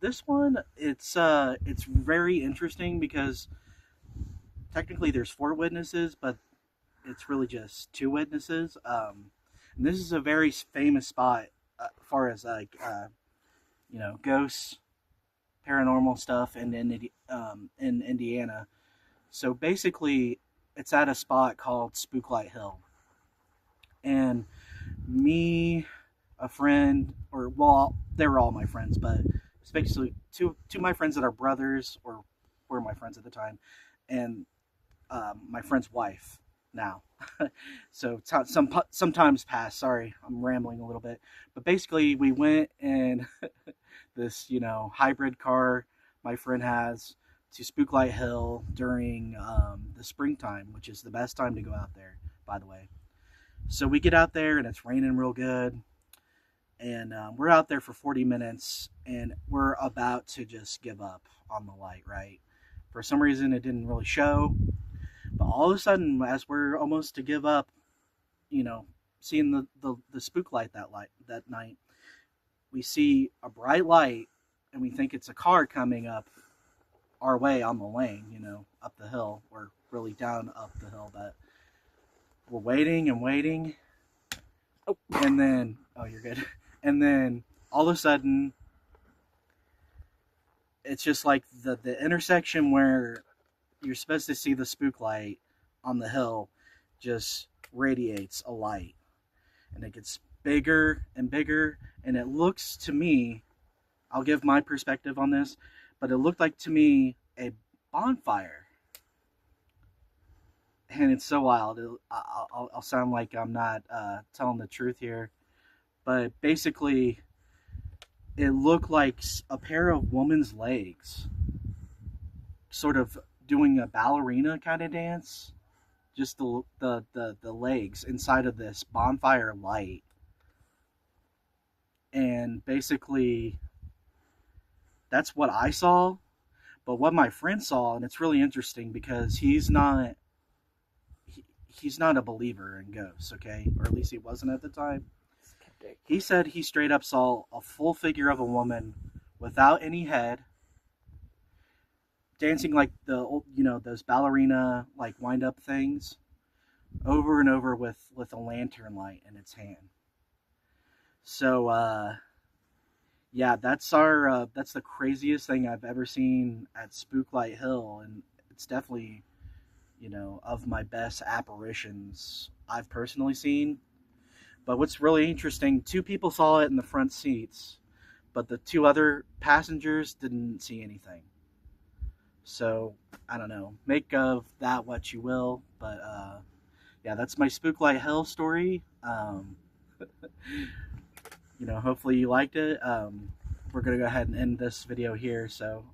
this one, it's very interesting because technically there's four witnesses, but it's really just two witnesses. And this is a very famous spot as far as like ghosts, paranormal stuff, and in Indiana. So basically, it's at a spot called Spooklight Hill, and me, a friend, or well, they were all my friends, but it's basically two of my friends that are brothers, or were my friends at the time, and my friend's wife now. So sometimes past. Sorry, I'm rambling a little bit, but basically we went and this hybrid car my friend has to Spooklight Hill during the springtime, which is the best time to go out there, by the way. So we get out there and it's raining real good, and we're out there for 40 minutes, and we're about to just give up on the light. Right? For some reason, it didn't really show. But all of a sudden, as we're almost to give up, seeing the spook light that night, we see a bright light, and we think it's a car coming up our way on the lane, up the hill. We're really down up the hill, but we're waiting and waiting. Oh, and then, oh, you're good. And then all of a sudden, it's just like the intersection where you're supposed to see the spook light on the hill just radiates a light, and it gets bigger and bigger, and it looks to me, I'll give my perspective on this, but it looked like to me a bonfire. And it's so wild. I'll sound like I'm not telling the truth here, but basically it looked like a pair of woman's legs sort of doing a ballerina kind of dance, just the legs inside of this bonfire light. And basically that's what I saw. But what my friend saw, and it's really interesting because he's not a believer in ghosts, okay, or at least he wasn't at the time. Skeptic. He said he straight up saw a full figure of a woman without any head, dancing like those ballerina like wind up things, over and over with a lantern light in its hand. So yeah, that's the craziest thing I've ever seen at Spooklight Hill, and it's definitely of my best apparitions I've personally seen. But what's really interesting, two people saw it in the front seats, but the two other passengers didn't see anything. So, I don't know. Make of that what you will. But, yeah, that's my Spooklight Hill story. Hopefully you liked it. We're going to go ahead and end this video here. So,